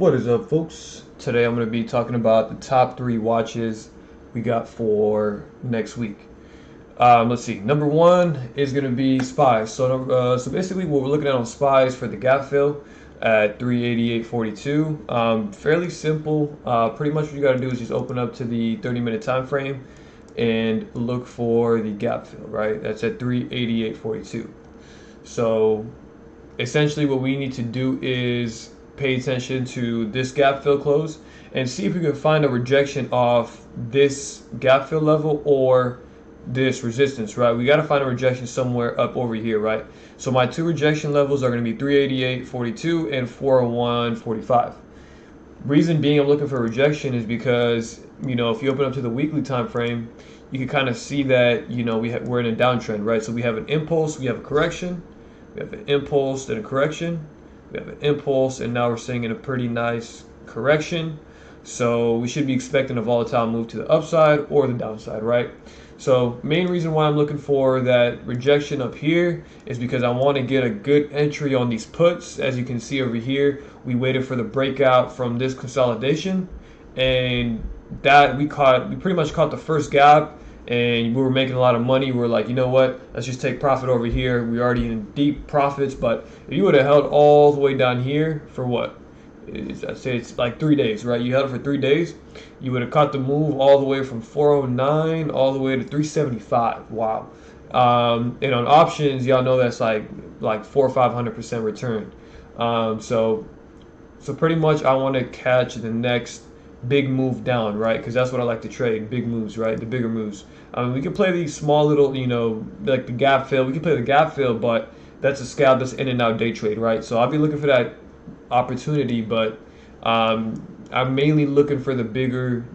What is up, folks? Today I'm going to be talking about the top three watches we got for next week. Let's see. Number one is going to be SPYs. So basically, what we're looking at on SPYs for the gap fill at 388.42. Fairly simple. Pretty much what you got to do is just open up to the 30-minute time frame and look for the gap fill. Right, that's at 388.42. So essentially, what we need to do is pay attention to this gap fill close and see if we can find a rejection off this gap fill level or this resistance, right? We got to find a rejection somewhere up over here, right? So my two rejection levels are going to be 388.42 and 401.45. Reason being I'm looking for rejection is because, if you open up to the weekly time frame, you can kind of see that, we're in a downtrend, right? So we have an impulse, we have a correction, we have an impulse, then a correction, we have an impulse, and now we're seeing in a pretty nice correction. So we should be expecting a volatile move to the upside or the downside, right? So main reason why I'm looking for that rejection up here is because I want to get a good entry on these puts. As you can see over here, we waited for the breakout from this consolidation, and that we pretty much caught the first gap, and we were making a lot of money. We're like, you know what, let's just take profit over here. We're already in deep profits, but if you would have held all the way down here for what? I'd say it's like 3 days, right? You held it for 3 days, you would have caught the move all the way from 409 all the way to 375. Wow. And on options, y'all know that's like 400 or 500% return. So pretty much I want to catch the next big move down, right? Because that's what I like to trade, big moves, right? The bigger moves. We can play these small little, like the gap fill. We can play the gap fill, but that's a scalp, that's in and out day trade, right? So I'll be looking for that opportunity, but I'm mainly looking for the bigger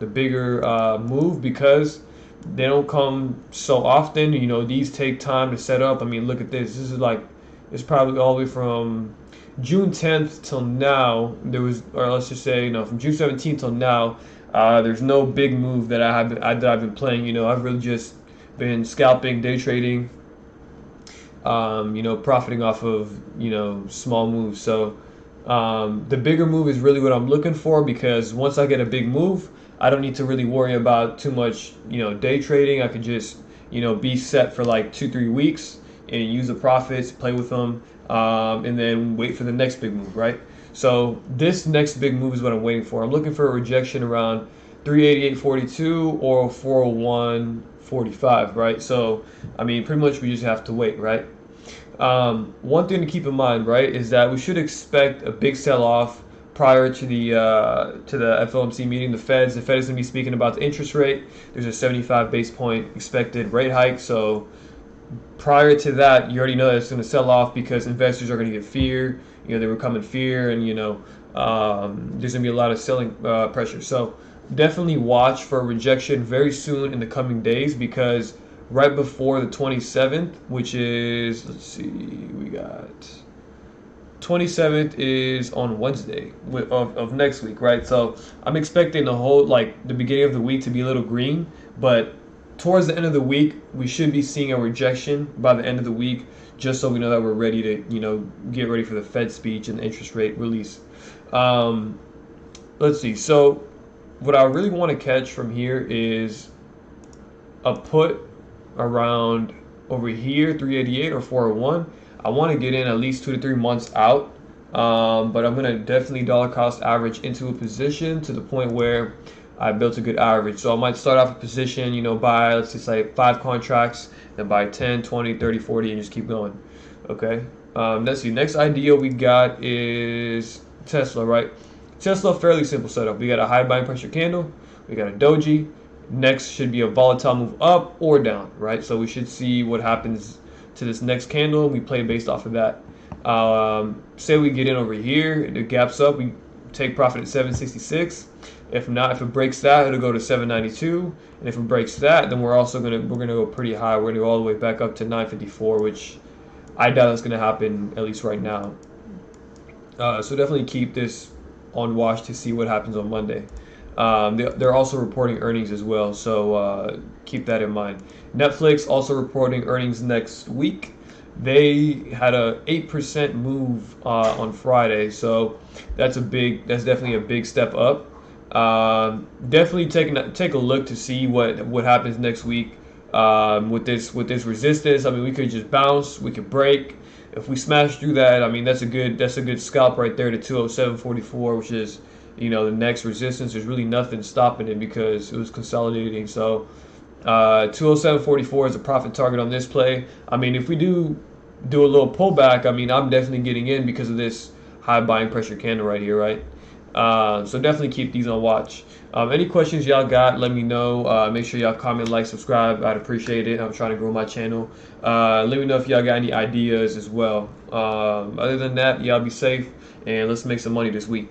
move because they don't come so often. These take time to set up. I mean, look at this. This is it's probably all the way from June 10th till now. There was, or let's just say, from June 17th till now, there's no big move that I've been playing. I've really just been scalping, day trading, profiting off of small moves. So the bigger move is really what I'm looking for, because once I get a big move, I don't need to really worry about too much, day trading. I could just, be set for like 2-3 weeks and use the profits, play with them, and then wait for the next big move, right? So this next big move is what I'm waiting for. I'm looking for a rejection around 388.42 or 401.45, right? So, I mean, pretty much we just have to wait, right? One thing to keep in mind, right, is that we should expect a big sell-off prior to the FOMC meeting. The Fed is going to be speaking about the interest rate. There's a 75 base point expected rate hike. So prior to that, you already know that it's going to sell off because investors are going to get fear. They were coming fear, and there's going to be a lot of selling pressure. So definitely watch for a rejection very soon in the coming days, because right before the 27th, which is, let's see, we got 27th is on Wednesday of next week, right? So I'm expecting the beginning of the week to be a little green, but towards the end of the week, we should be seeing a rejection by the end of the week, just so we know that we're ready to, get ready for the Fed speech and the interest rate release. Let's see. So what I really want to catch from here is a put around over here, 388 or 401. I want to get in at least 2 to 3 months out, but I'm going to definitely dollar cost average into a position to the point where I built a good average. So I might start off a position, buy, let's just say 5 contracts, then buy 10, 20, 30, 40, and just keep going. Okay. Let's see. Next idea we got is Tesla, right? Tesla, fairly simple setup. We got a high buying pressure candle. We got a doji. Next should be a volatile move up or down, right? So we should see what happens to this next candle. We play based off of that. Say we get in over here, it gaps up, we take profit at 766. If not, if it breaks that, it'll go to 792. And if it breaks that, then we're gonna go pretty high. We're gonna go all the way back up to 954, which I doubt that's gonna happen, at least right now. So definitely keep this on watch to see what happens on Monday. They're also reporting earnings as well, so keep that in mind. Netflix also reporting earnings next week. They had a 8% move on Friday, so that's definitely a big step up. Definitely take a look to see what happens next week with this resistance. I mean, we could just bounce, we could break. If we smash through that, I mean, that's a good scalp right there to 207.44, which is the next resistance. There's really nothing stopping it because it was consolidating. So 207.44 is a profit target on this play. I mean, if we do a little pullback, I mean, I'm definitely getting in because of this high buying pressure candle right here, right? So definitely keep these on watch. Any questions y'all got, let me know. Make sure y'all comment, like, subscribe. I'd appreciate it. I'm trying to grow my channel. Let me know if y'all got any ideas as well. Other than that, y'all be safe and let's make some money this week.